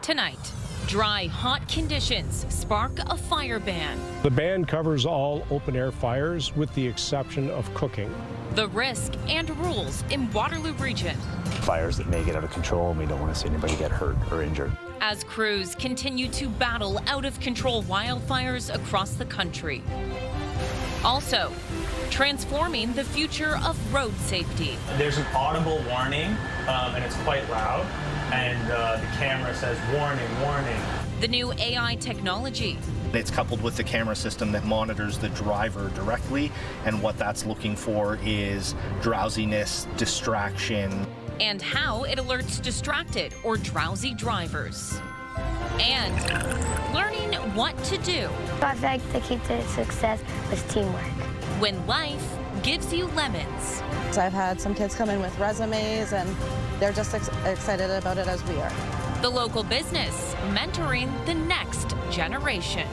tonight. Dry, hot conditions spark a fire ban. The ban covers all open-air fires with the exception of cooking. The risk and rules in Waterloo Region. Fires that may get out of control, and we don't want to see anybody get hurt or injured. As crews continue to battle out-of-control wildfires across the country. Also, transforming the future of road safety. There's an audible warning, and it's quite loud, and the camera says, warning, warning. The new AI technology. It's coupled with the camera system that monitors the driver directly, and what that's looking for is drowsiness, distraction. And how it alerts distracted or drowsy drivers. And learning what to do. I feel like the key to success was teamwork. When life gives you lemons. So I've had some kids come in with resumes, and they're just excited about it as we are. The local business mentoring the next generation.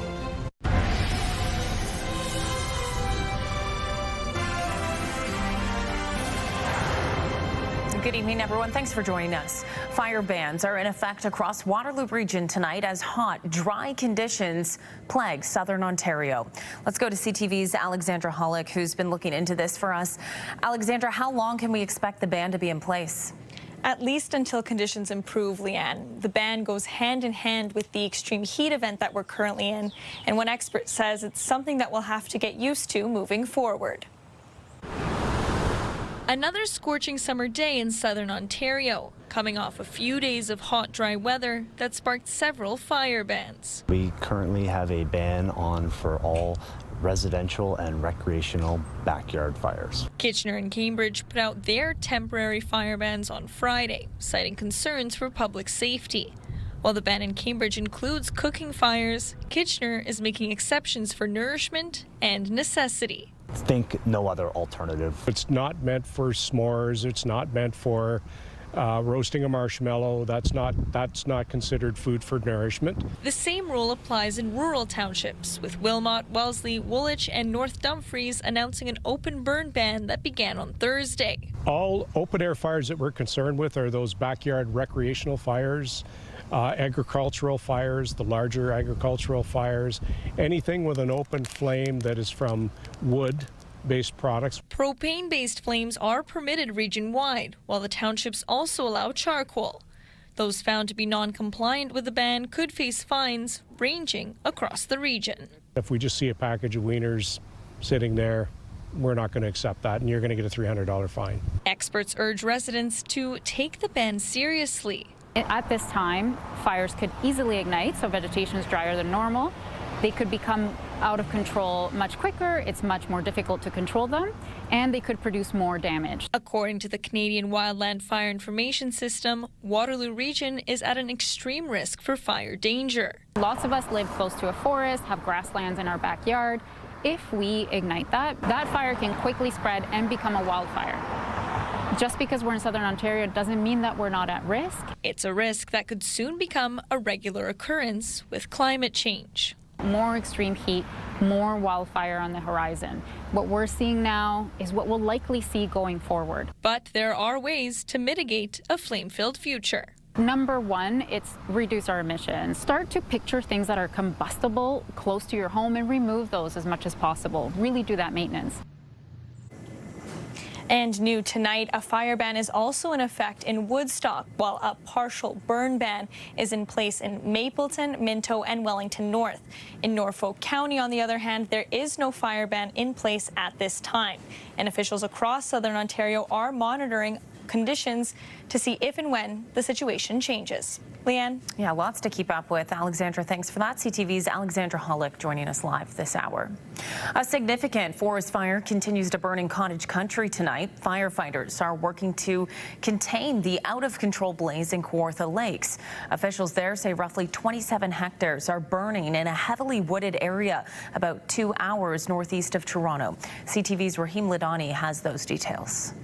Good evening, everyone. Thanks for joining us. Fire bans are in effect across Waterloo Region tonight as hot, dry conditions plague southern Ontario. Let's go to CTV's Alexandra Hollick, who's been looking into this for us. Alexandra, how long can we expect the ban to be in place? At least until conditions improve, Leanne. The ban goes hand in hand with the extreme heat event that we're currently in, and one expert says it's something that we'll have to get used to moving forward. Another scorching summer day in southern Ontario, coming off a few days of hot, dry weather that sparked several fire bans. We currently have a ban on for all residential and recreational backyard fires. Kitchener and Cambridge put out their temporary fire bans on Friday, citing concerns for public safety. While the ban in Cambridge includes cooking fires, Kitchener is making exceptions for nourishment and necessity. Think no other alternative. It's not meant for s'mores. It's not meant for roasting a marshmallow. That's not considered food for nourishment. The same rule applies in rural townships, with Wilmot, Wellesley, Woolwich and North Dumfries announcing an open burn ban that began on Thursday. All open-air fires that we're concerned with are those backyard recreational fires, agricultural fires, the larger agricultural fires, anything with an open flame that is from wood-based products. Propane-based flames are permitted region-wide, while the townships also allow charcoal. Those found to be non-compliant with the ban could face fines ranging across the region. If we just see a package of wieners sitting there, we're not going to accept that, and you're going to get a $300 fine. Experts urge residents to take the ban seriously. At this time, fires could easily ignite, so vegetation is drier than normal. They could become out of control much quicker, it's much more difficult to control them, and they could produce more damage. According to the Canadian Wildland Fire Information System, Waterloo Region is at an extreme risk for fire danger. Lots of us live close to a forest, have grasslands in our backyard. If we ignite that fire can quickly spread and become a wildfire. Just because we're in southern Ontario doesn't mean that we're not at risk. It's a risk that could soon become a regular occurrence with climate change. More extreme heat, more wildfire on the horizon. What we're seeing now is what we'll likely see going forward. But there are ways to mitigate a flame-filled future. Number one, it's reduce our emissions. Start to picture things that are combustible close to your home and remove those as much as possible. Really do that maintenance. And new tonight, a fire ban is also in effect in Woodstock, while a partial burn ban is in place in Mapleton, Minto, and Wellington North. In Norfolk County, on the other hand, there is no fire ban in place at this time. And officials across southern Ontario are monitoring conditions to see if and when the situation changes. Leanne? Yeah, lots to keep up with. Alexandra, thanks for that. CTV's Alexandra Hollick joining us live this hour. A significant forest fire continues to burn in Cottage Country tonight. Firefighters are working to contain the out-of-control blaze in Kawartha Lakes. Officials there say roughly 27 hectares are burning in a heavily wooded area about 2 hours northeast of Toronto. CTV's Rahim Ladani has those details.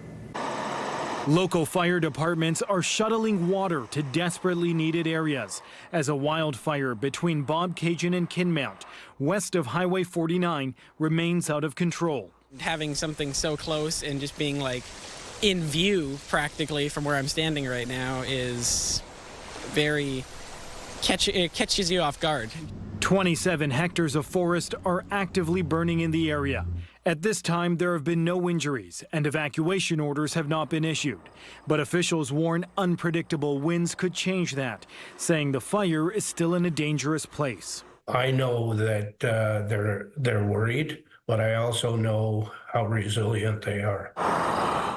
Local fire departments are shuttling water to desperately needed areas as a wildfire between Bobcaygeon and Kinmount, west of Highway 49, remains out of control. Having something so close and just being like in view practically from where I'm standing right now is very catches you off guard. 27 hectares of forest are actively burning in the area. At this time, there have been no injuries and evacuation orders have not been issued. But officials warn unpredictable winds could change that, saying the fire is still in a dangerous place. I know that they're worried, but I also know how resilient they are.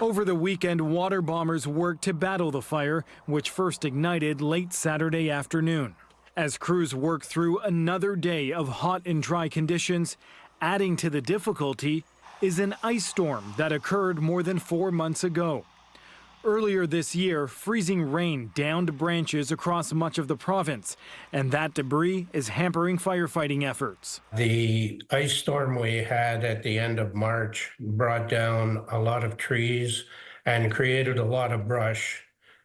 Over the weekend, water bombers worked to battle the fire, which first ignited late Saturday afternoon. As crews work through another day of hot and dry conditions, adding to the difficulty is an ice storm that occurred more than 4 months ago. Earlier this year, freezing rain downed branches across much of the province, and that debris is hampering firefighting efforts. The ice storm we had at the end of March brought down a lot of trees and created a lot of brush.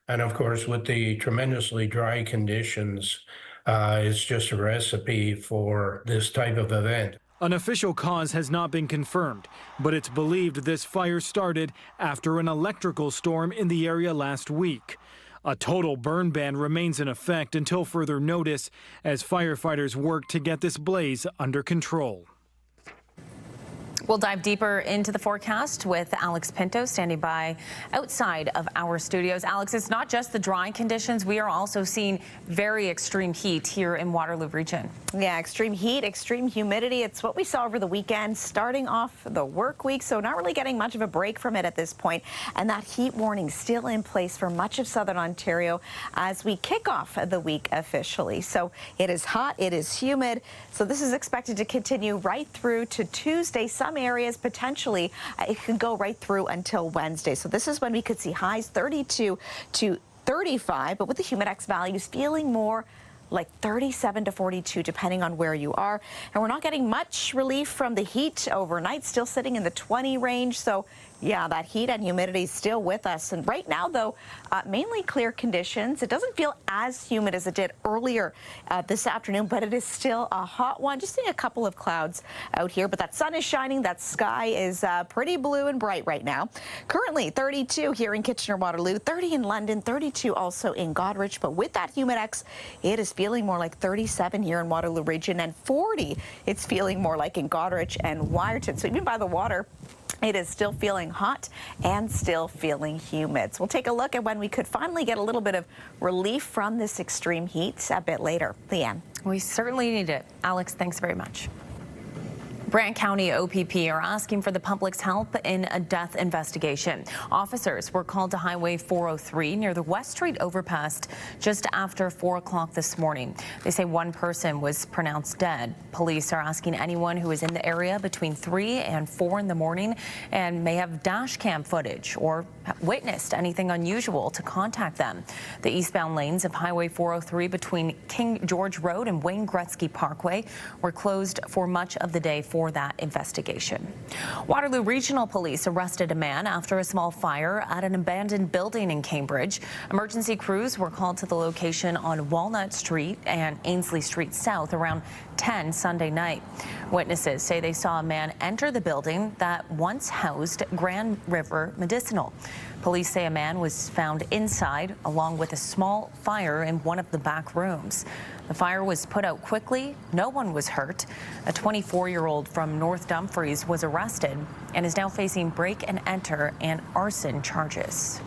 And of course, with the tremendously dry conditions, it's just a recipe for this type of event. An official cause has not been confirmed, but it's believed this fire started after an electrical storm in the area last week. A total burn ban remains in effect until further notice as firefighters work to get this blaze under control. We'll dive deeper into the forecast with Alex Pinto standing by outside of our studios. Alex, it's not just the dry conditions. We are also seeing very extreme heat here in Waterloo Region. Yeah, extreme heat, extreme humidity. It's what we saw over the weekend, starting off the work week, so not really getting much of a break from it at this point. And that heat warning still in place for much of southern Ontario as we kick off the week officially. So it is hot, it is humid. So this is expected to continue right through to Tuesday. Some areas potentially it could go right through until Wednesday. So this is when we could see highs 32 to 35, but with the humidex values feeling more like 37 to 42 depending on where you are. And we're not getting much relief from the heat overnight, still sitting in the 20 range. So yeah, that heat and humidity is still with us. And right now, though, mainly clear conditions. It doesn't feel as humid as it did earlier this afternoon, but it is still a hot one. Just seeing a couple of clouds out here, but that sun is shining. That sky is pretty blue and bright right now. Currently 32 here in Kitchener-Waterloo, 30 in London, 32 also in Goderich. But with that humidex, it is feeling more like 37 here in Waterloo Region, and 40 it's feeling more like in Goderich and Wyerton. So even by the water, it is still feeling hot and still feeling humid. So we'll take a look at when we could finally get a little bit of relief from this extreme heat a bit later. Leanne. We certainly need it. Alex, thanks very much. Brant County OPP are asking for the public's help in a death investigation. Officers were called to Highway 403 near the West Street overpass just after 4 o'clock this morning. They say one person was pronounced dead. Police are asking anyone who is in the area between 3 and 4 in the morning and may have dash cam footage or witnessed anything unusual to contact them. The eastbound lanes of Highway 403 between King George Road and Wayne Gretzky Parkway were closed for much of the day for that investigation. Waterloo Regional Police arrested a man after a small fire at an abandoned building in Cambridge. Emergency crews were called to the location on Walnut Street and Ainsley Street South around 10 Sunday night. Witnesses say they saw a man enter the building that once housed Grand River Medicinal. Police say a man was found inside along with a small fire in one of the back rooms. The fire was put out quickly. No one was hurt. A 24-year-old from North Dumfries was arrested and is now facing break and enter and arson charges.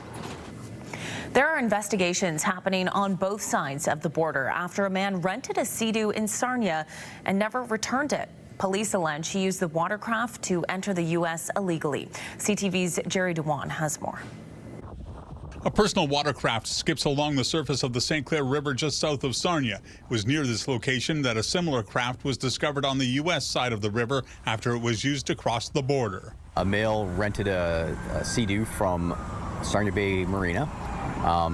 There are investigations happening on both sides of the border after a man rented a Sea-Doo in Sarnia and never returned it. Police allege he used the watercraft to enter the U.S. illegally. CTV's Jerry Dewan has more. A personal watercraft skips along the surface of the St. Clair River just south of Sarnia. It was near this location that a similar craft was discovered on the U.S. side of the river after it was used to cross the border. A male rented a Sea-Doo from Sarnia Bay Marina,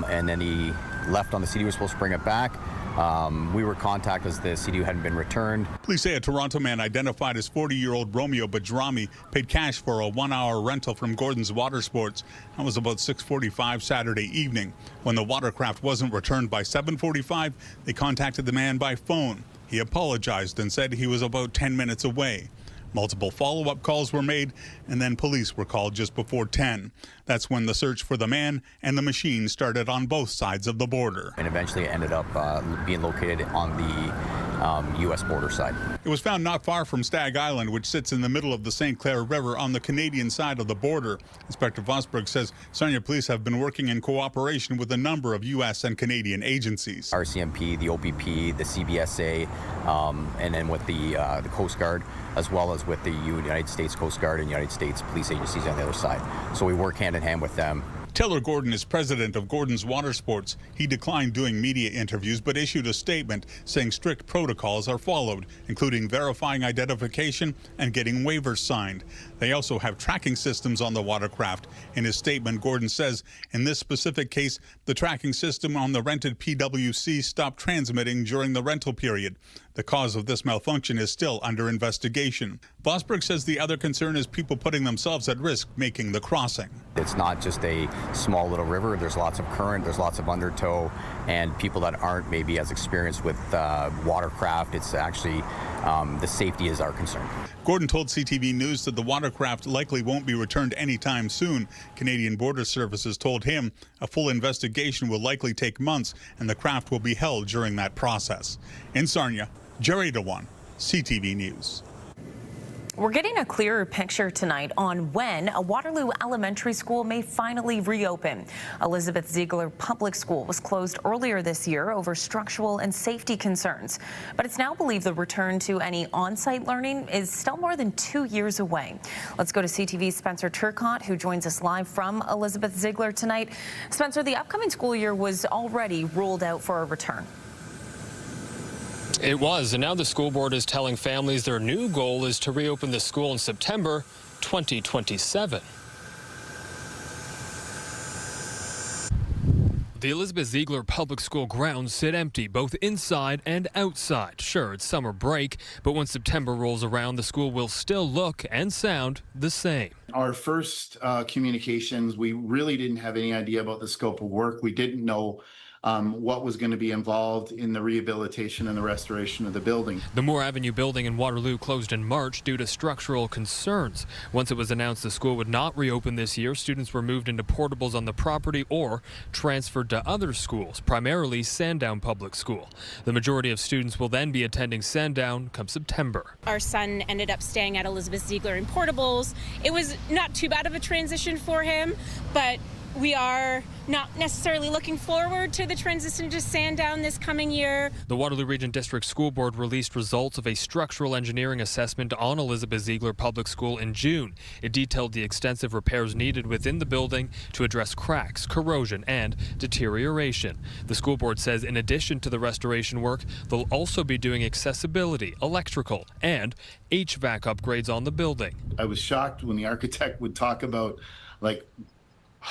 and then he left on the Sea-Doo, was supposed to bring it back. We were contacted as the Sea-Doo hadn't been returned. Police say a Toronto man identified as 40-year-old Romeo Bajrami paid cash for a 1-hour rental from Gordon's Water Sports. That was about 6:45 Saturday evening. When the watercraft wasn't returned by 7:45, they contacted the man by phone. He apologized and said he was about 10 minutes away. Multiple follow-up calls were made, and then police were called just before 10. That's when the search for the man and the machine started on both sides of the border. And eventually it ended up being located on the U.S. border side. It was found not far from Stag Island, which sits in the middle of the St. Clair River on the Canadian side of the border. Inspector Vosberg says Sarnia police have been working in cooperation with a number of U.S. and Canadian agencies. RCMP, the OPP, the CBSA, and then with the Coast Guard, as well as with the United States Coast Guard and United States police agencies on the other side. So we work hand in hand with them. Taylor Gordon is president of Gordon's Water Sports. He declined doing media interviews, but issued a statement saying strict protocols are followed, including verifying identification and getting waivers signed. They also have tracking systems on the watercraft. In his statement, Gordon says, in this specific case, the tracking system on the rented PWC stopped transmitting during the rental period. The cause of this malfunction is still under investigation. Vosberg says the other concern is people putting themselves at risk making the crossing. It's not just a small little river. There's lots of current, there's lots of undertow, and people that aren't maybe as experienced with watercraft, it's actually the safety is our concern. Gordon told CTV News that the watercraft likely won't be returned anytime soon. Canadian Border Services told him a full investigation will likely take months and the craft will be held during that process. In Sarnia, Jerry DeWan, CTV News. We're getting a clearer picture tonight on when a Waterloo elementary school may finally reopen. Elizabeth Ziegler Public School was closed earlier this year over structural and safety concerns. But it's now believed the return to any on-site learning is still more than 2 years away. Let's go to CTV's Spencer Turcotte, who joins us live from Elizabeth Ziegler tonight. Spencer, the upcoming school year was already ruled out for a return. It was, and now the school board is telling families their new goal is to reopen the school in September 2027. The Elizabeth Ziegler Public School grounds sit empty, both inside and outside. Sure, it's summer break, but when September rolls around, the school will still look and sound the same. Our first communications, we really didn't have any idea about the scope of work. We didn't know what was going to be involved in the rehabilitation and the restoration of the building. The Moore Avenue building in Waterloo closed in March due to structural concerns. Once it was announced the school would not reopen this year, students were moved into portables on the property or transferred to other schools, primarily Sandown Public School. The majority of students will then be attending Sandown come September. Our son ended up staying at Elizabeth Ziegler in portables. It was not too bad of a transition for him, but we are not necessarily looking forward to the transition to Sandown this coming year. The Waterloo Region District School Board released results of a structural engineering assessment on Elizabeth Ziegler Public School in June. It detailed the extensive repairs needed within the building to address cracks, corrosion, and deterioration. The school board says in addition to the restoration work, they'll also be doing accessibility, electrical, and HVAC upgrades on the building. I was shocked when the architect would talk about like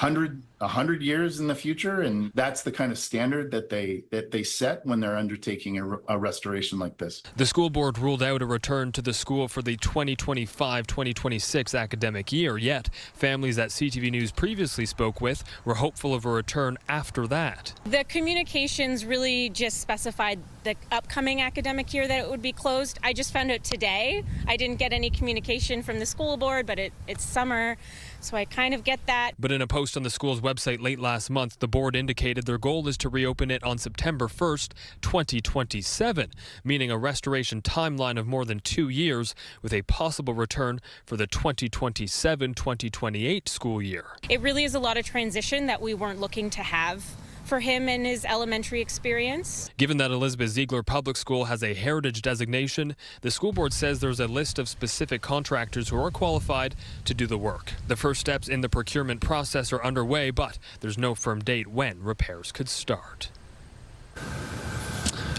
100 years in the future, and that's the kind of standard that they set when they're undertaking a restoration like this. The school board ruled out a return to the school for the 2025-2026 academic year, yet families that CTV News previously spoke with were hopeful of a return after that. The communications really just specified the upcoming academic year that it would be closed. I just found out today. I didn't get any communication from the school board, but it's summer, so I kind of get that. But in a post on the school's website late last month, the board indicated their goal is to reopen it on September 1st, 2027, meaning a restoration timeline of more than 2 years with a possible return for the 2027-2028 school year. It really is a lot of transition that we weren't looking to have for him and his elementary experience. Given that Elizabeth Ziegler Public School has a heritage designation, the school board says there's a list of specific contractors who are qualified to do the work. The first steps in the procurement process are underway, but there's no firm date when repairs could start.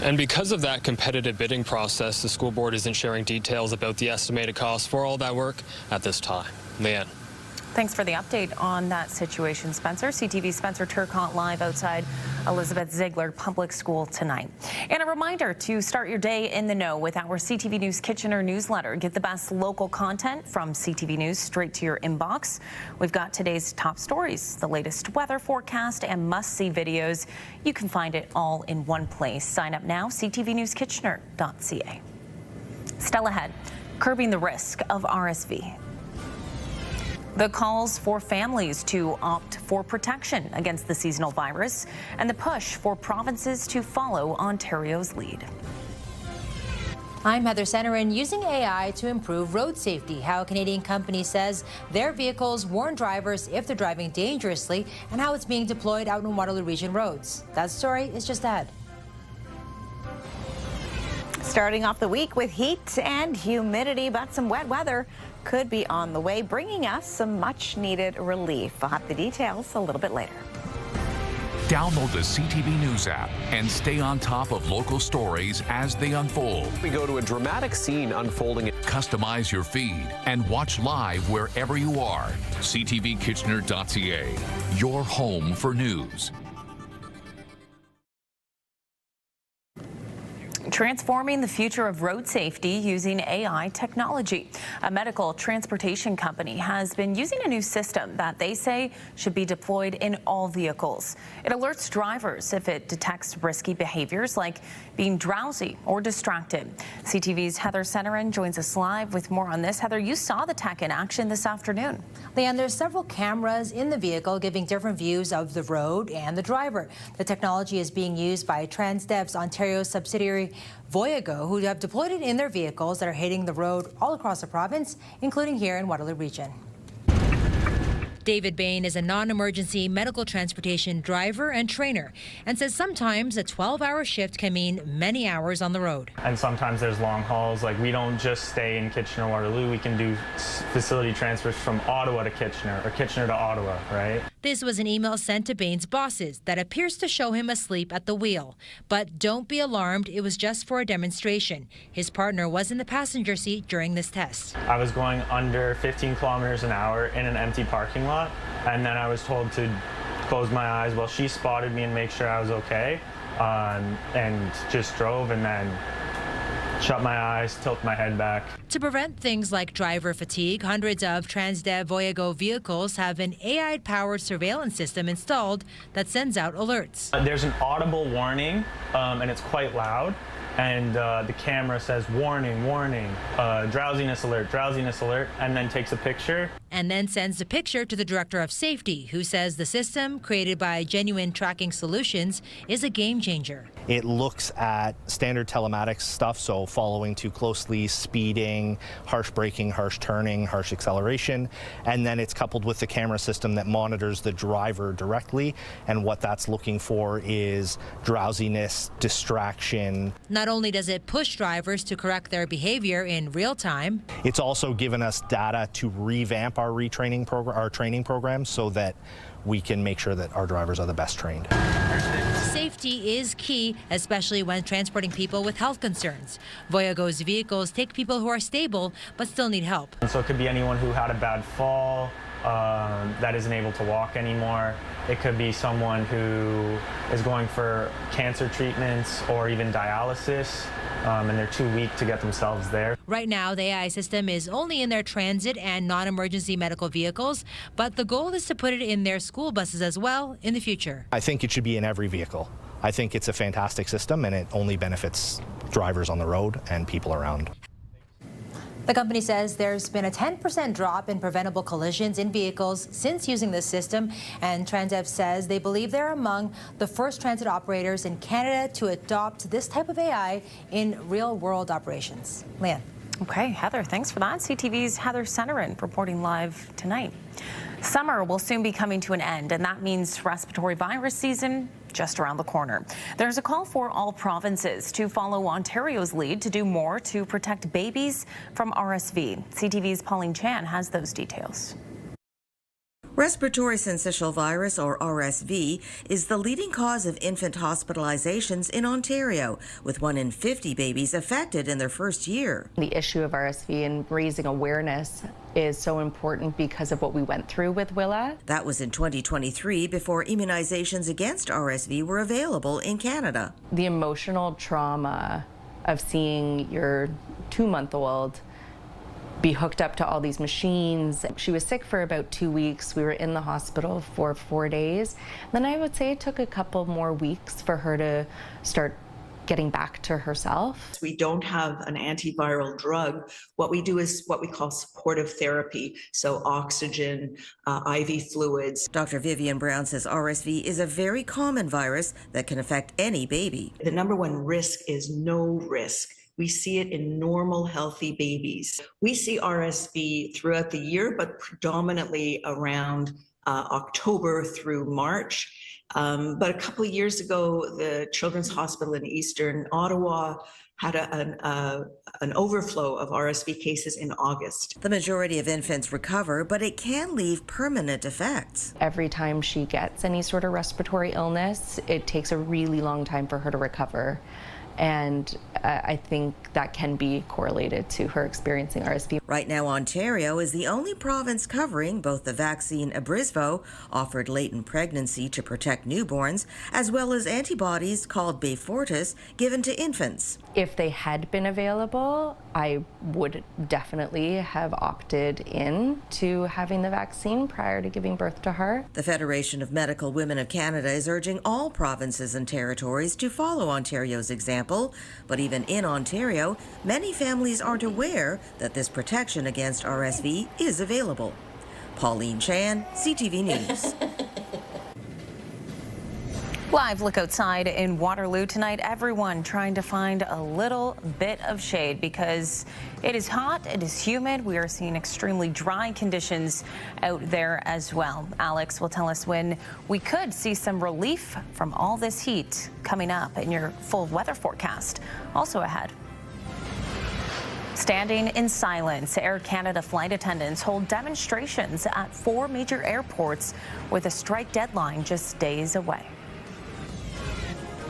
And because of that competitive bidding process, the school board isn't sharing details about the estimated cost for all that work at this time. Leanne. Thanks for the update on that situation, Spencer. CTV's Spencer Turcotte live outside Elizabeth Ziegler Public School tonight. And a reminder to start your day in the know with our CTV News Kitchener newsletter. Get the best local content from CTV News straight to your inbox. We've got today's top stories, the latest weather forecast, and must-see videos. You can find it all in one place. Sign up now, ctvnewskitchener.ca. Still ahead, curbing the risk of RSV. The calls for families to opt for protection against the seasonal virus and the push for provinces to follow Ontario's lead. I'm Heather Centerin. Using AI to improve road safety, how a Canadian company says their vehicles warn drivers if they're driving dangerously, and how it's being deployed out in Waterloo Region roads. That story is just ahead. Starting off the week with heat and humidity, but some wet weather could be on the way, bringing us some much needed relief. I'll have the details a little bit later. Download the CTV News app and stay on top of local stories as they unfold. We go to a dramatic scene unfolding. Customize your feed and watch live wherever you are. CTVKitchener.ca, your home for news. Transforming the future of road safety using AI technology. A medical transportation company has been using a new system that they say should be deployed in all vehicles. It alerts drivers if it detects risky behaviors like being drowsy or distracted. CTV's Heather Centerin joins us live with more on this. Heather, you saw the tech in action this afternoon. Leanne, there's several cameras in the vehicle giving different views of the road and the driver. The technology is being used by Transdev's Ontario subsidiary Voyago, who have deployed it in their vehicles that are hitting the road all across the province, including here in Waterloo Region. David Bain is a non-emergency medical transportation driver and trainer and says sometimes a 12-hour shift can mean many hours on the road. And sometimes there's long hauls. Like, we don't just stay in Kitchener, Waterloo. We can do facility transfers from Ottawa to Kitchener or Kitchener to Ottawa, right? This was an email sent to Bain's bosses that appears to show him asleep at the wheel. But don't be alarmed, it was just for a demonstration. His partner was in the passenger seat during this test. I was going under 15 kilometers an hour in an empty parking lot, and then I was told to close my eyes while she spotted me and make sure I was okay, and just drove and then shut my eyes, tilt my head back. To prevent things like driver fatigue, hundreds of Transdev Voyago vehicles have an AI-powered surveillance system installed that sends out alerts. There's an audible warning, and it's quite loud. And the camera says, warning, warning, drowsiness alert, and then takes a picture. And then sends the picture to the Director of Safety, who says the system, created by Genuine Tracking Solutions, is a game changer. It looks at standard telematics stuff, so following too closely, speeding, harsh braking, harsh turning, harsh acceleration, and then it's coupled with the camera system that monitors the driver directly, and what that's looking for is drowsiness, distraction. Not only does it push drivers to correct their behavior in real time, it's also given us data to revamp our training program so that we can make sure that our drivers are the best trained. Safety is key, especially when transporting people with health concerns. Voyago's vehicles take people who are stable but still need help. And so it could be anyone who had a bad fall, that isn't able to walk anymore. It could be someone who is going for cancer treatments or even dialysis, and they're too weak to get themselves there. Right now, the AI system is only in their transit and non-emergency medical vehicles, but the goal is to put it in their school buses as well in the future. I think it should be in every vehicle. I think it's a fantastic system, and it only benefits drivers on the road and people around. The company says there's been a 10% drop in preventable collisions in vehicles since using this system, and Transdev says they believe they're among the first transit operators in Canada to adopt this type of AI in real-world operations. Leanne. Okay, Heather, thanks for that. CTV's Heather Centerin reporting live tonight. Summer will soon be coming to an end, and that means respiratory virus season just around the corner. There's a call for all provinces to follow Ontario's lead to do more to protect babies from RSV. CTV's Pauline Chan has those details. Respiratory syncytial virus, or RSV, is the leading cause of infant hospitalizations in Ontario, with 1 in 50 babies affected in their first year. The issue of RSV and raising awareness is so important because of what we went through with Willa. That was in 2023, before immunizations against RSV were available in Canada. The emotional trauma of seeing your 2-month-old be hooked up to all these machines. She was sick for about 2 weeks. We were in the hospital for 4 days. Then I would say it took a couple more weeks for her to start getting back to herself. We don't have an antiviral drug. What we do is what we call supportive therapy, so oxygen, IV fluids. Dr. Vivian Brown says RSV is a very common virus that can affect any baby. The number one risk is no risk. We see it in normal, healthy babies. We see RSV throughout the year, but predominantly around October through March. But a couple of years ago, the Children's Hospital in Eastern Ottawa had an overflow of RSV cases in August. The majority of infants recover, but it can leave permanent effects. Every time she gets any sort of respiratory illness, it takes a really long time for her to recover. And I think that can be correlated to her experiencing RSV. Right now, Ontario is the only province covering both the vaccine Abrysvo, offered late in pregnancy to protect newborns, as well as antibodies called Beyfortus, given to infants. If they had been available, I would definitely have opted in to having the vaccine prior to giving birth to her. The Federation of Medical Women of Canada is urging all provinces and territories to follow Ontario's example, but even in Ontario, many families aren't aware that this protection against RSV is available. Pauline Chan, CTV News. Live look outside in Waterloo tonight. Everyone trying to find a little bit of shade because it is hot, it is humid. We are seeing extremely dry conditions out there as well. Alex will tell us when we could see some relief from all this heat coming up in your full weather forecast. Also ahead. Standing in silence, Air Canada flight attendants hold demonstrations at 4 major airports with a strike deadline just days away.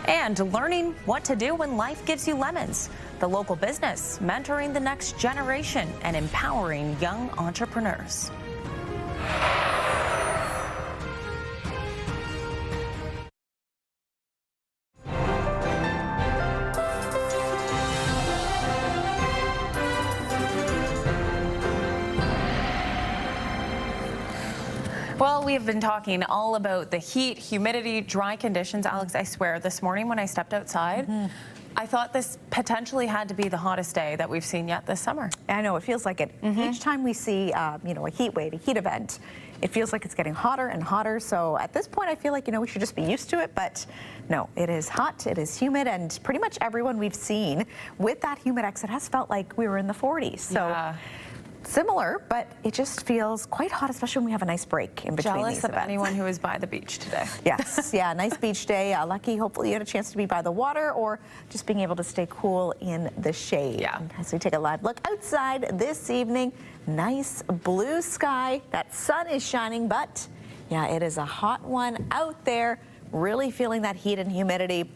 And learning what to do when life gives you lemons. The local business mentoring the next generation and empowering young entrepreneurs. Well, we have been talking all about the heat, humidity, dry conditions. Alex, I swear, this morning when I stepped outside, I thought this potentially had to be the hottest day that we've seen yet this summer. I know, it feels like it. Each time we see, a heat wave, a heat event, it feels like it's getting hotter and hotter. So at this point, I feel like, we should just be used to it. But no, it is hot, it is humid, and pretty much everyone we've seen with that Humidex, it has felt like we were in the 40s. So. Yeah. Similar, but it just feels quite hot, especially when we have a nice break in between Jealous these of events. anyone who is by the beach today. Yes, yeah, nice beach day. Lucky, hopefully you had a chance to be by the water or just being able to stay cool in the shade. Yeah. As we take a live look outside this evening, nice blue sky. That sun is shining, but yeah, it is a hot one out there. Really feeling that heat and humidity.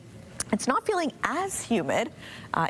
It's not feeling as humid,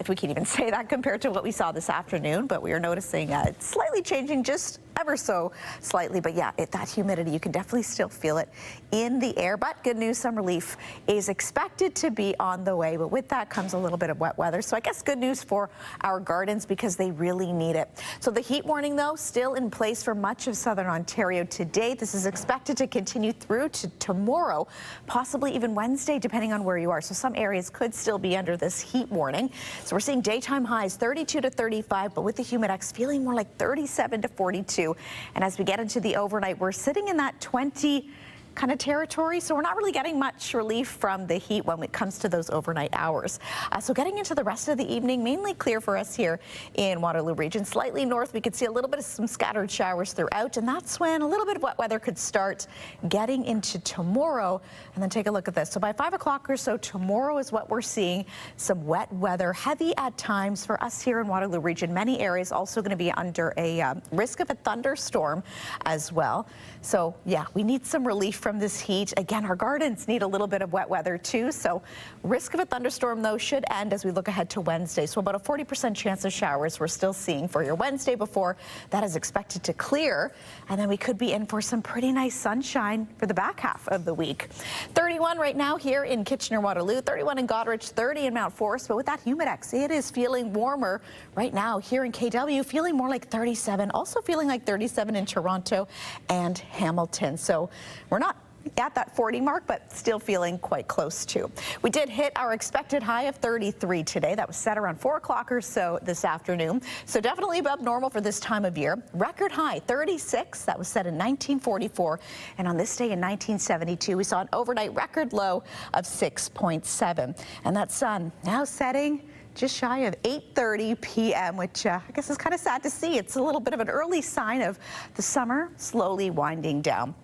if we can even say that, compared to what we saw this afternoon, but we are noticing it's slightly changing just ever so slightly. But yeah, that humidity, you can definitely still feel it in the air. But good news, some relief is expected to be on the way. But with that comes a little bit of wet weather. So I guess good news for our gardens because they really need it. So the heat warning, though, still in place for much of southern Ontario today. This is expected to continue through to tomorrow, possibly even Wednesday, depending on where you are. So some areas could still be under this heat warning. So we're seeing daytime highs 32 to 35, but with the Humidex feeling more like 37 to 42. And as we get into the overnight, we're sitting in that 20 kind of territory, so we're not really getting much relief from the heat when it comes to those overnight hours. So getting into the rest of the evening, mainly clear for us here in Waterloo Region. Slightly north, we could see a little bit of some scattered showers throughout, and that's when a little bit of wet weather could start getting into tomorrow. And then take a look at this. So by 5 o'clock or so tomorrow is what we're seeing. Some wet weather, heavy at times for us here in Waterloo Region. Many areas also going to be under a risk of a thunderstorm as well. So yeah, we need some relief from this heat. Again, our gardens need a little bit of wet weather too. So risk of a thunderstorm, though, should end as we look ahead to Wednesday. So about a 40% chance of showers we're still seeing for your Wednesday before that is expected to clear. And then we could be in for some pretty nice sunshine for the back half of the week. 31 right now here in Kitchener-Waterloo, 31 in Goderich, 30 in Mount Forest. But with that Humidex, it is feeling warmer right now here in KW, feeling more like 37, also feeling like 37 in Toronto and Hamilton. So we're not at that 40 mark, but still feeling quite close to. We did hit our expected high of 33 today. That was set around 4 o'clock or so this afternoon. So definitely above normal for this time of year. Record high 36. That was set in 1944. And on this day in 1972, we saw an overnight record low of 6.7. And that sun now setting just shy of 8:30 p.m., which I guess is kind of sad to see. It's a little bit of an early sign of the summer slowly winding down.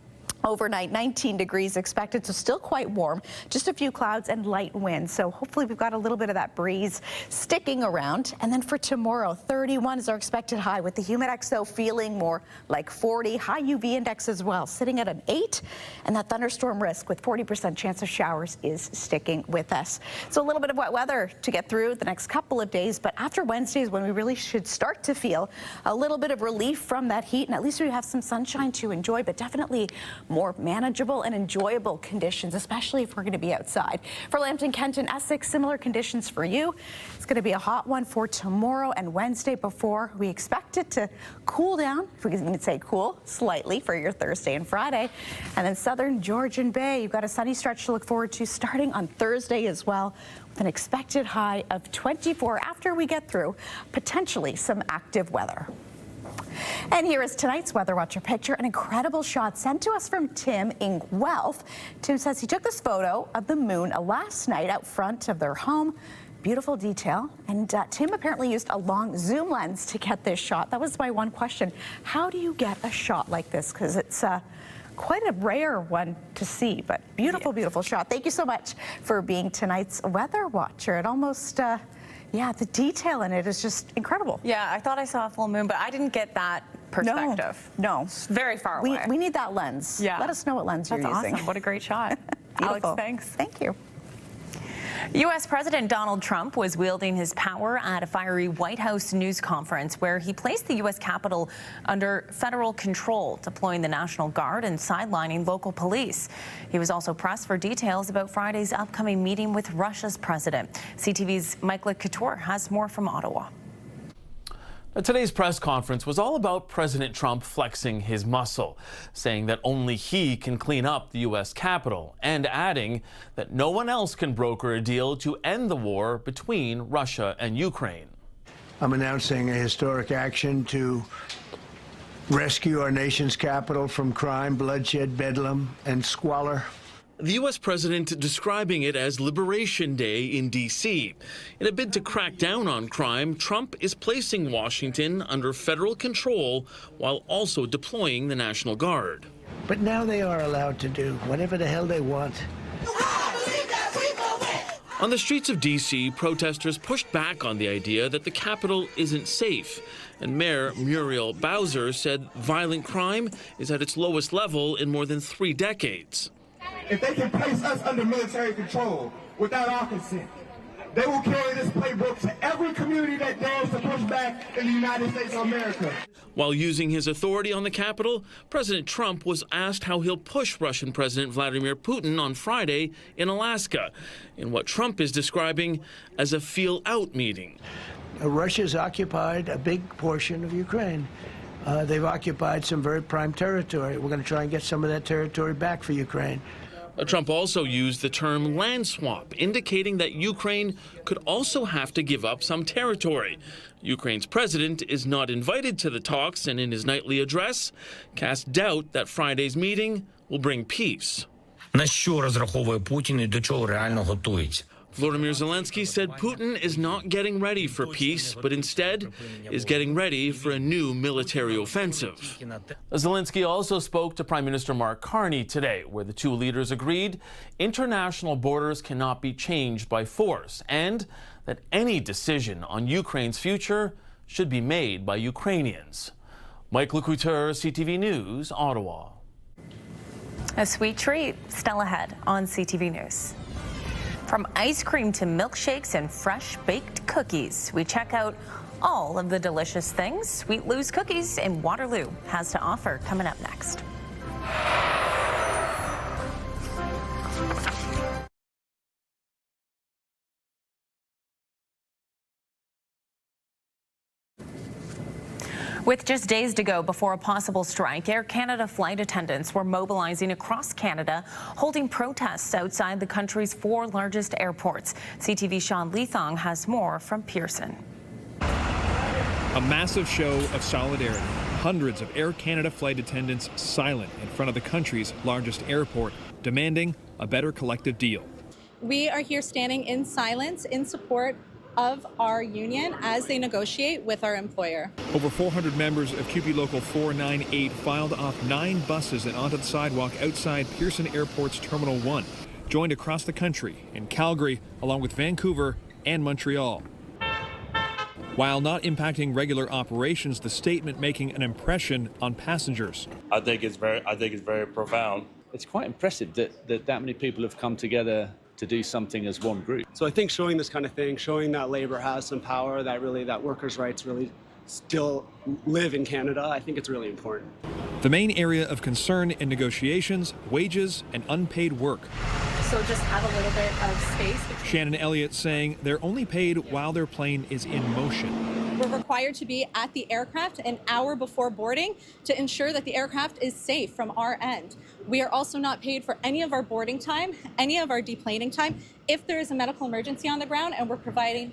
Overnight, 19 degrees expected, so still quite warm. Just a few clouds and light wind. So hopefully we've got a little bit of that breeze sticking around. And then for tomorrow, 31 is our expected high, with the humidex though feeling more like 40. High UV index as well, sitting at an 8. And that thunderstorm risk with 40% chance of showers is sticking with us. So a little bit of wet weather to get through the next couple of days. But after Wednesday is when we really should start to feel a little bit of relief from that heat. And at least we have some sunshine to enjoy, but definitely more manageable and enjoyable conditions, especially if we're going to be outside. For Lambton, Kent, and Essex, similar conditions for you. It's going to be a hot one for tomorrow and Wednesday before we expect it to cool down, if we can even say cool, slightly for your Thursday and Friday. And then southern Georgian Bay, you've got a sunny stretch to look forward to starting on Thursday as well, with an expected high of 24 after we get through potentially some active weather. And here is tonight's Weather Watcher picture, an incredible shot sent to us from Tim in Guelph. Tim says he took this photo of the moon last night out front of their home. Beautiful detail. And Tim apparently used a long zoom lens to get this shot. That was my one question. How do you get a shot like this? Because it's quite a rare one to see, but beautiful, beautiful shot. Thank you so much for being tonight's Weather Watcher. It almost... yeah, the detail in it is just incredible. Yeah, I thought I saw a full moon, but I didn't get that perspective. No. It's very far away. We need that lens. Yeah. Let us know what lens you're using. That's awesome. What a great shot. Alex, thanks. Thank you. U.S. President Donald Trump was wielding his power at a fiery White House news conference where he placed the U.S. Capitol under federal control, deploying the National Guard and sidelining local police. He was also pressed for details about Friday's upcoming meeting with Russia's president. CTV's Mike Couture has more from Ottawa. Today's press conference was all about President Trump flexing his muscle, saying that only he can clean up the U.S. Capitol, and adding that no one else can broker a deal to end the war between Russia and Ukraine. I'm announcing a historic action to rescue our nation's capital from crime, bloodshed, bedlam, and squalor. The U.S. president describing it as Liberation Day in D.C. In a bid to crack down on crime, Trump is placing Washington under federal control while also deploying the National Guard. But now they are allowed to do whatever the hell they want. On the streets of D.C., protesters pushed back on the idea that the Capitol isn't safe. And Mayor Muriel Bowser said violent crime is at its lowest level in more than 3 decades. If they can place us under military control without our consent, they will carry this playbook to every community that dares to push back in the United States of America. While using his authority on the Capitol, President Trump was asked how he'll push Russian President Vladimir Putin on Friday in Alaska, in what Trump is describing as a feel-out meeting. Russia's occupied a big portion of Ukraine. They've occupied some very prime territory. We're going to try and get some of that territory back for Ukraine. Trump also used the term land swap, indicating that Ukraine could also have to give up some territory. Ukraine's president is not invited to the talks, and in his nightly address, cast doubt that Friday's meeting will bring peace. На що розраховує Путін і до чого реально готується? Volodymyr Zelensky said Putin is not getting ready for peace, but instead is getting ready for a new military offensive. Zelensky also spoke to Prime Minister Mark Carney today, where the two leaders agreed international borders cannot be changed by force, and that any decision on Ukraine's future should be made by Ukrainians. Mike Couture, CTV News, Ottawa. A sweet treat still ahead on CTV News. From ice cream to milkshakes and fresh baked cookies, we check out all of the delicious things Sweet Lou's Cookies in Waterloo has to offer coming up next. With just days to go before a possible strike, Air Canada flight attendants were mobilizing across Canada, holding protests outside the country's 4 largest airports. CTV's Sean Leathong has more from Pearson. A massive show of solidarity. Hundreds of Air Canada flight attendants silent in front of the country's largest airport, demanding a better collective deal. We are here standing in silence in support of our union as they negotiate with our employer. Over 400 members of CUPE Local 498 filed off 9 buses and onto the sidewalk outside Pearson Airport's Terminal 1, joined across the country in Calgary, along with Vancouver and Montreal. While not impacting regular operations, the statement making an impression on passengers. I think it's very profound. It's quite impressive that many people have come together to do something as one group. So I think showing this kind of thing, showing that labor has some power, that workers' rights really still live in Canada, I think it's really important. The main area of concern in negotiations, wages and unpaid work. So just have a little bit of space. Shannon Elliott saying they're only paid while their plane is in motion. We're required to be at the aircraft an hour before boarding to ensure that the aircraft is safe from our end. We are also not paid for any of our boarding time, any of our deplaning time. If there is a medical emergency on the ground and we're providing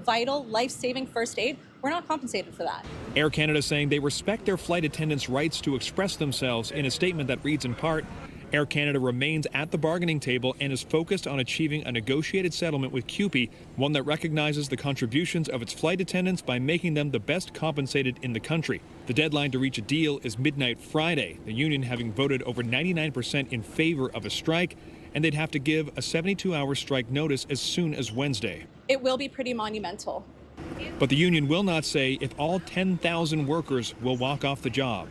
vital, life-saving first aid, we're not compensated for that. Air Canada saying they respect their flight attendants' rights to express themselves in a statement that reads in part, Air Canada remains at the bargaining table and is focused on achieving a negotiated settlement with CUPE, one that recognizes the contributions of its flight attendants by making them the best compensated in the country. The deadline to reach a deal is midnight Friday, the union having voted over 99% in favor of a strike, and they'd have to give a 72-hour strike notice as soon as Wednesday. It will be pretty monumental. But the union will not say if all 10,000 workers will walk off the job.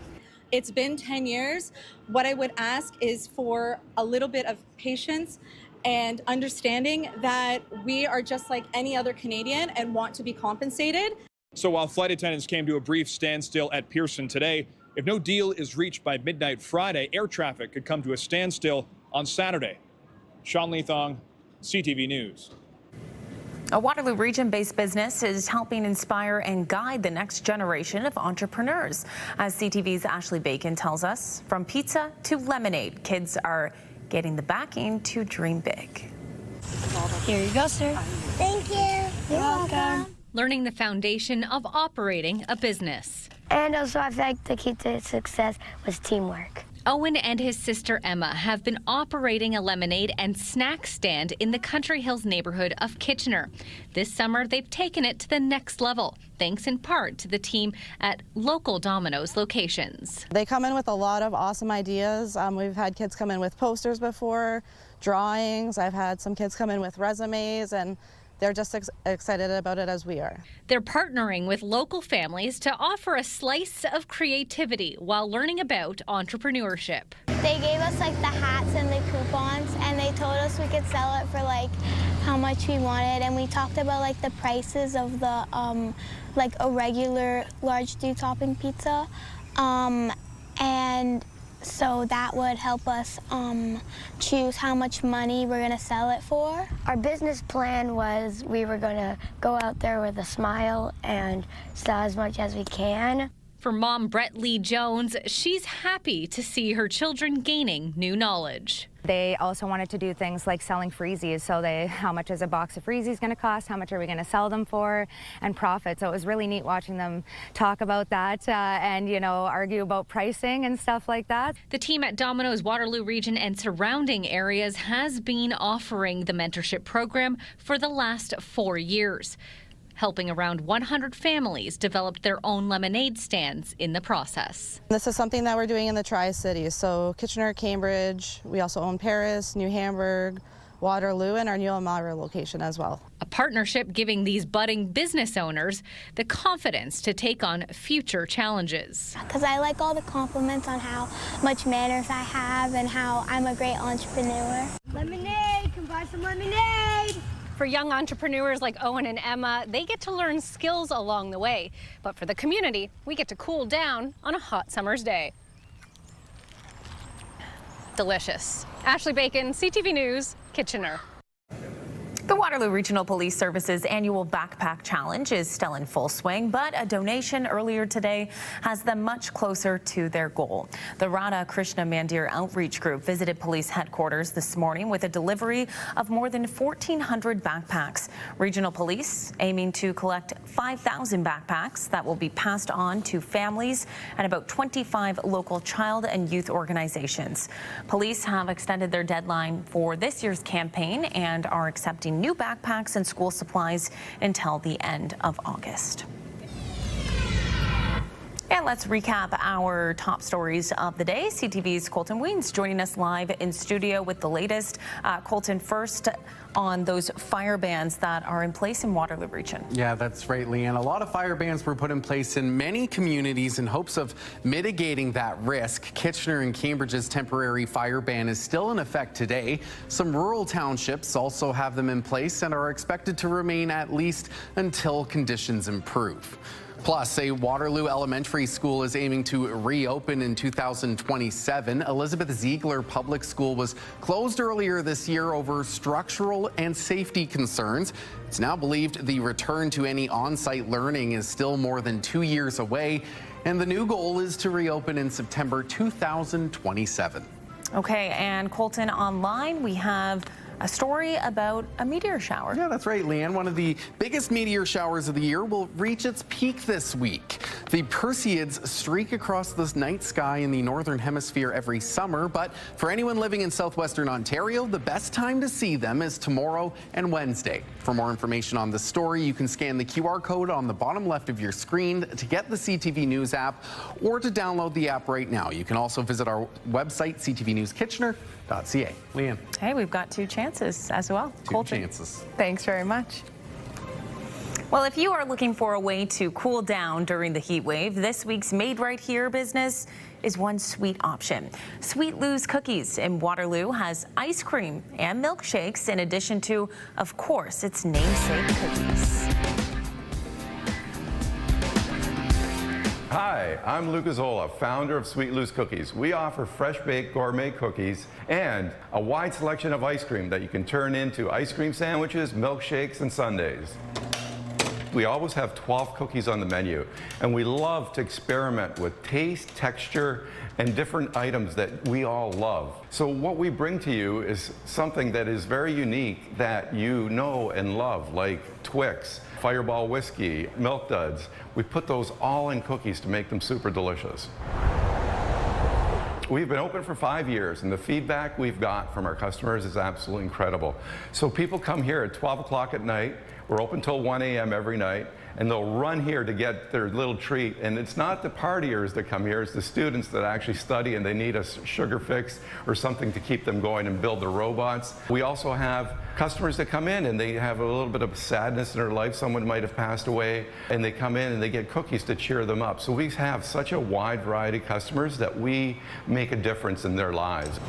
It's been 10 years. What I would ask is for a little bit of patience and understanding that we are just like any other Canadian and want to be compensated. So while flight attendants came to a brief standstill at Pearson today, if no deal is reached by midnight Friday, air traffic could come to a standstill on Saturday. Sean Leathong, CTV News. A Waterloo Region-based business is helping inspire and guide the next generation of entrepreneurs. As CTV's Ashley Bacon tells us, from pizza to lemonade, kids are getting the backing to dream big. Here you go, sir. Thank you. You're welcome. Learning the foundation of operating a business. And also, I feel like the key to success was teamwork. Owen and his sister Emma have been operating a lemonade and snack stand in the Country Hills neighborhood of Kitchener. This summer, they've taken it to the next level, thanks in part to the team at local Domino's locations. They come in with a lot of awesome ideas. We've had kids come in with posters before, drawings. I've had some kids come in with resumes, and they're just excited about it as we are. They're partnering with local families to offer a slice of creativity while learning about entrepreneurship. They gave us like the hats and the coupons, and they told us we could sell it for like how much we wanted, and we talked about like the prices of the like a regular large dew topping pizza, and so that would help us choose how much money we're gonna sell it for. Our business plan was we were gonna go out there with a smile and sell as much as we can. For mom Brett Lee Jones, she's happy to see her children gaining new knowledge. They also wanted to do things like selling freezies. So how much is a box of freezies going to cost? How much are we going to sell them for? And profit. So it was really neat watching them talk about that and, you know, argue about pricing and stuff like that. The team at Domino's Waterloo Region and surrounding areas has been offering the mentorship program for the last 4 years. Helping around 100 families develop their own lemonade stands in the process. This is something that we're doing in the Tri-Cities, so Kitchener, Cambridge, we also own Paris, New Hamburg, Waterloo, and our new Elmira location as well. A partnership giving these budding business owners the confidence to take on future challenges. Because I like all the compliments on how much manners I have and how I'm a great entrepreneur. Lemonade, come buy some lemonade! For young entrepreneurs like Owen and Emma, they get to learn skills along the way. But for the community, we get to cool down on a hot summer's day. Delicious. Ashley Bacon, CTV News, Kitchener. The Waterloo Regional Police Service's annual Backpack Challenge is still in full swing, but a donation earlier today has them much closer to their goal. The Radha Krishna Mandir Outreach Group visited police headquarters this morning with a delivery of more than 1,400 backpacks. Regional Police aiming to collect 5,000 backpacks that will be passed on to families and about 25 local child and youth organizations. Police have extended their deadline for this year's campaign and are accepting new backpacks and school supplies until the end of August. And let's recap our top stories of the day. CTV's Colton Weens joining us live in studio with the latest. Colton, first on those fire bans that are in place in Waterloo Region. Yeah, that's right, Leanne. A lot of fire bans were put in place in many communities in hopes of mitigating that risk. Kitchener and Cambridge's temporary fire ban is still in effect today. Some rural townships also have them in place and are expected to remain at least until conditions improve. Plus, a Waterloo Elementary School is aiming to reopen in 2027. Elizabeth Ziegler Public School was closed earlier this year over structural and safety concerns. It's now believed the return to any on-site learning is still more than 2 years away, and the new goal is to reopen in September 2027. Okay, and Colton, online we have a story about a meteor shower. Yeah, that's right, Leanne. One of the biggest meteor showers of the year will reach its peak this week. The Perseids streak across the night sky in the northern hemisphere every summer, but for anyone living in southwestern Ontario, the best time to see them is tomorrow and Wednesday. For more information on the story, you can scan the QR code on the bottom left of your screen to get the CTV News app or to download the app right now. You can also visit our website, ctvnewskitchener.ca. Leanne. Hey, we've got 2 chances as well. Two chances. Thanks very much. Well, if you are looking for a way to cool down during the heat wave, this week's Made Right Here business is one sweet option. Sweet Lou's Cookies in Waterloo has ice cream and milkshakes in addition to, of course, its namesake cookies. Hi, I'm Luke Azzola, founder of Sweet Lou's Cookies. We offer fresh-baked gourmet cookies and a wide selection of ice cream that you can turn into ice cream sandwiches, milkshakes, and sundaes. We always have 12 cookies on the menu, and we love to experiment with taste, texture, and different items that we all love. So what we bring to you is something that is very unique that you know and love, like Twix, Fireball Whiskey, Milk Duds. We put those all in cookies to make them super delicious. We've been open for 5 years, and the feedback we've got from our customers is absolutely incredible. So people come here at 12 o'clock at night. We're open till 1 a.m. every night, and they'll run here to get their little treat. And it's not the partiers that come here, it's the students that actually study and they need a sugar fix or something to keep them going and build their robots. We also have customers that come in and they have a little bit of sadness in their life. Someone might have passed away, and they come in and they get cookies to cheer them up. So we have such a wide variety of customers that we make a difference in their lives.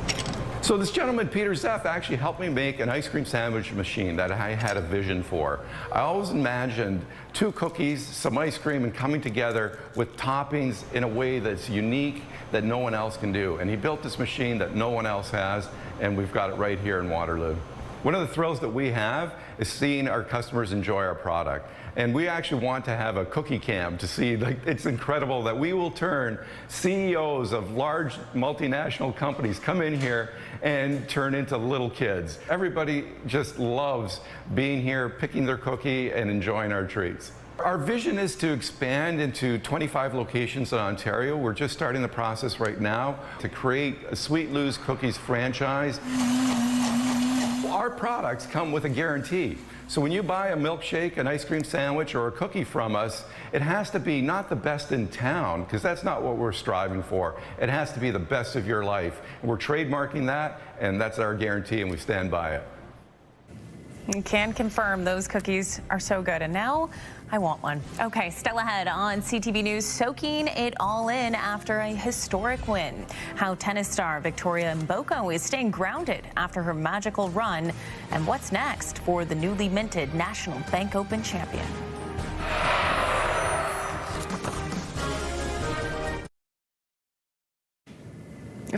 So this gentleman, Peter Zeff, actually helped me make an ice cream sandwich machine that I had a vision for. I always imagined 2 cookies, some ice cream, and coming together with toppings in a way that's unique, that no one else can do. And he built this machine that no one else has, and we've got it right here in Waterloo. One of the thrills that we have is seeing our customers enjoy our product. And we actually want to have a cookie cam to see, like, it's incredible that we will turn CEOs of large multinational companies come in here and turn into little kids. Everybody just loves being here, picking their cookie and enjoying our treats. Our vision is to expand into 25 locations in Ontario. We're just starting the process right now to create a Sweet Lou's Cookies franchise. Our products come with a guarantee. So when you buy a milkshake, an ice cream sandwich, or a cookie from us, it has to be not the best in town, because that's not what we're striving for. It has to be the best of your life. And we're trademarking that, and that's our guarantee, and we stand by it. You can confirm those cookies are so good. And now I want one. Okay, still ahead on CTV News, soaking it all in after a historic win. How tennis star Victoria Mboko is staying grounded after her magical run. And what's next for the newly minted National Bank Open champion.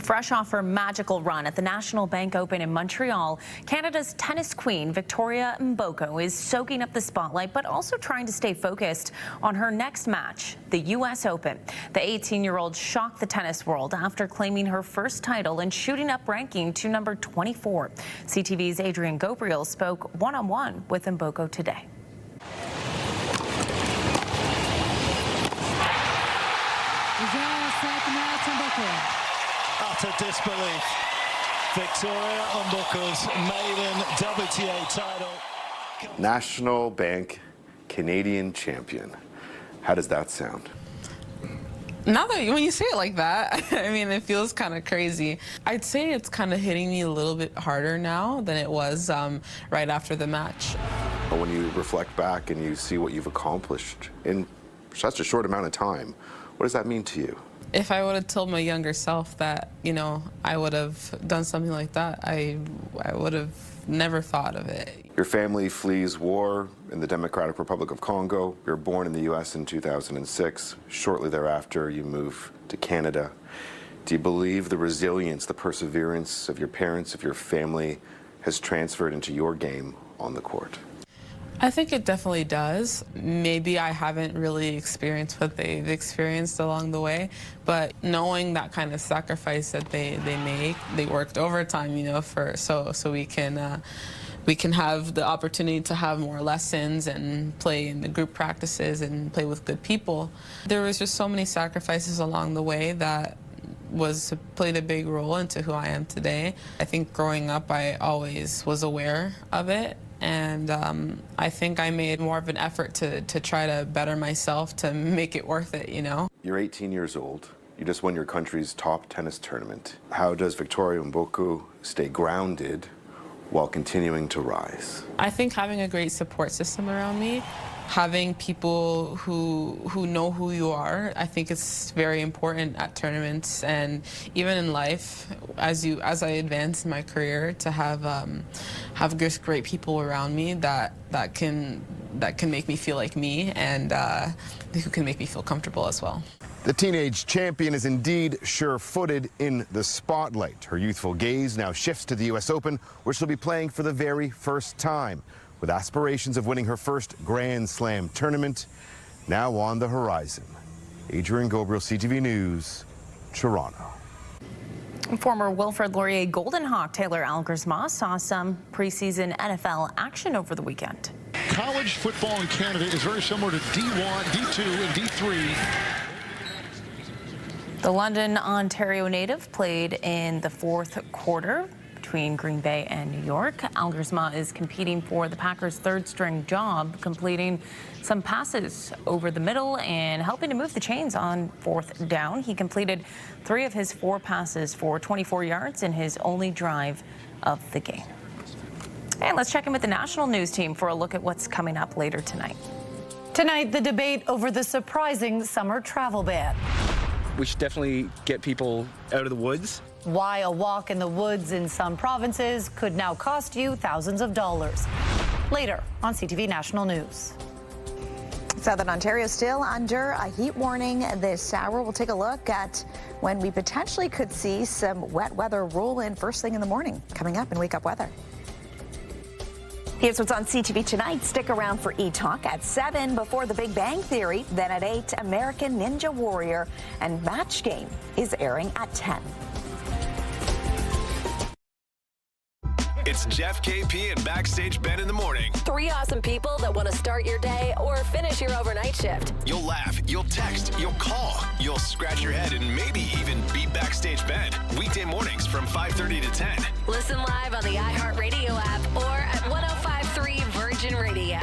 Fresh off her magical run at the National Bank Open in Montreal, Canada's tennis queen Victoria Mboko is soaking up the spotlight, but also trying to stay focused on her next match, the U.S. Open. The 18-year-old shocked the tennis world after claiming her first title and shooting up ranking to number 24. CTV's Adrian Gabriel spoke one-on-one with Mboko today. Utter disbelief. Victoria Mboko's maiden WTA title. National Bank Canadian champion. How does that sound? Now that when you say it like that, I mean, it feels kind of crazy. I'd say it's kind of hitting me a little bit harder now than it was right after the match. But when you reflect back and you see what you've accomplished in such a short amount of time, what does that mean to you? If I would have told my younger self that, you know, I would have done something like that, I would have never thought of it. Your family flees war in the Democratic Republic of Congo. You were born in the U.S. in 2006. Shortly thereafter, you move to Canada. Do you believe the resilience, the perseverance of your parents, of your family, has transferred into your game on the court? I think it definitely does. Maybe I haven't really experienced what they've experienced along the way, but knowing that kind of sacrifice that they make, they worked overtime, you know, so we can have the opportunity to have more lessons and play in the group practices and play with good people. There was just so many sacrifices along the way that played a big role into who I am today. I think growing up, I always was aware of it. And I think I made more of an effort to try to better myself, to make it worth it, you know? You're 18 years old. You just won your country's top tennis tournament. How does Victoria Mboko stay grounded while continuing to rise? I think having a great support system around me, having people who know who you are, I think it's very important at tournaments and even in life as I advance in my career, to have just great people around me that can make me feel like me and who can make me feel comfortable as well. The teenage champion is indeed sure-footed in the spotlight. Her youthful gaze now shifts to the U.S. Open, where she'll be playing for the very first time, with aspirations of winning her first Grand Slam tournament now on the horizon. Adrian Gabriel, CTV News, Toronto. Former Wilfrid Laurier Golden Hawk Taylor Algersma saw some preseason NFL action over the weekend. College football in Canada is very similar to D1, D2, and D3. The London, Ontario native played in the fourth quarter between Green Bay and New York. Algersma is competing for the Packers' third-string job, completing some passes over the middle and helping to move the chains on fourth down. He completed 3 of his 4 passes for 24 yards in his only drive of the game. And let's check in with the national news team for a look at what's coming up later tonight. Tonight, the debate over the surprising summer travel ban. We should definitely get people out of the woods. Why a walk in the woods in some provinces could now cost you thousands of dollars. Later on CTV National News. Southern Ontario still under a heat warning this hour. We'll take a look at when we potentially could see some wet weather roll in first thing in the morning. Coming up in Wake Up Weather. Here's what's on CTV tonight. Stick around for E-Talk at 7 before The Big Bang Theory. Then at 8, American Ninja Warrior. And Match Game is airing at 10. It's Jeff, KP, and Backstage Ben in the morning. 3 awesome people that want to start your day or finish your overnight shift. You'll laugh, you'll text, you'll call, you'll scratch your head, and maybe even beat Backstage Ben. Weekday mornings from 5:30 to 10. Listen live on the iHeartRadio app or at 105.3 Virgin Radio.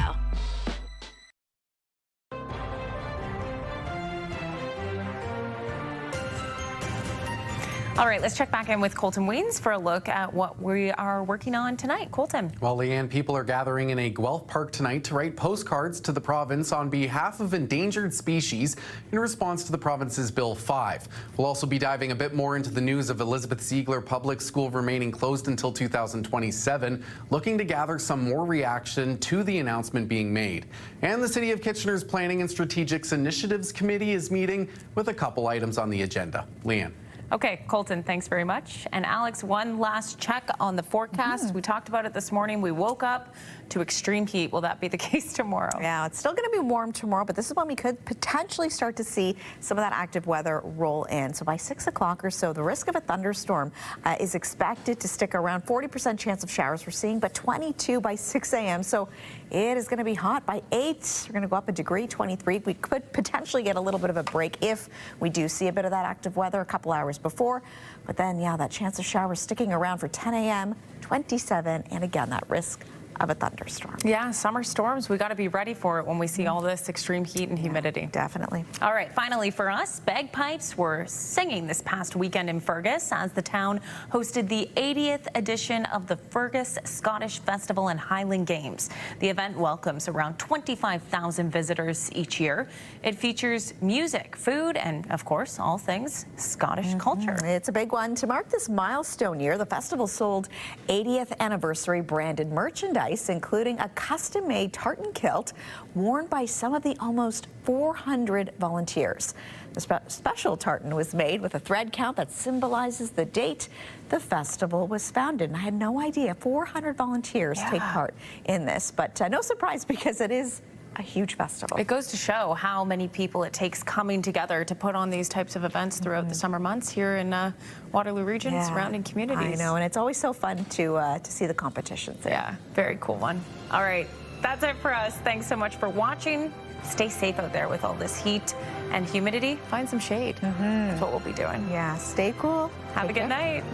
All right, let's check back in with Colton Weens for a look at what we are working on tonight. Colton. Well, Leanne, people are gathering in a Guelph Park tonight to write postcards to the province on behalf of endangered species in response to the province's Bill 5. We'll also be diving a bit more into the news of Elizabeth Ziegler Public School remaining closed until 2027, looking to gather some more reaction to the announcement being made. And the City of Kitchener's Planning and Strategics Initiatives Committee is meeting with a couple items on the agenda. Leanne. Okay, Colton, thanks very much. And Alex, one last check on the forecast. We talked about it this morning. We woke up to extreme heat. Will that be the case tomorrow? Yeah, it's still going to be warm tomorrow, but this is when we could potentially start to see some of that active weather roll in. So by 6 o'clock or so, the risk of a thunderstorm is expected to stick around. 40% chance of showers we're seeing, but 22 by 6 a.m. So it is going to be hot. By 8, we're going to go up a degree, 23. We could potentially get a little bit of a break if we do see a bit of that active weather a couple hours before. But then, yeah, that chance of showers sticking around for 10 a.m., 27, and again, that risk of a thunderstorm. Yeah, summer storms, we got to be ready for it when we see all this extreme heat and humidity. Definitely. All right, finally for us, bagpipes were singing this past weekend in Fergus as the town hosted the 80th edition of the Fergus Scottish Festival and Highland Games. The event welcomes around 25,000 visitors each year. It features music, food, and of course, all things Scottish culture. It's a big one. To mark this milestone year, the festival sold 80th anniversary branded merchandise, including a custom-made tartan kilt worn by some of the almost 400 volunteers. The special tartan was made with a thread count that symbolizes the date the festival was founded. And I had no idea 400 volunteers take part in this, but no surprise because it is a huge festival. It goes to show how many people it takes coming together to put on these types of events throughout the summer months here in Waterloo Region, surrounding communities. I know, and it's always so fun to see the competitions there. Yeah, very cool one. All right, that's it for us. Thanks so much for watching. Stay safe out there with all this heat and humidity. Find some shade. That's what we'll be doing. Yeah, stay cool. Have a good night.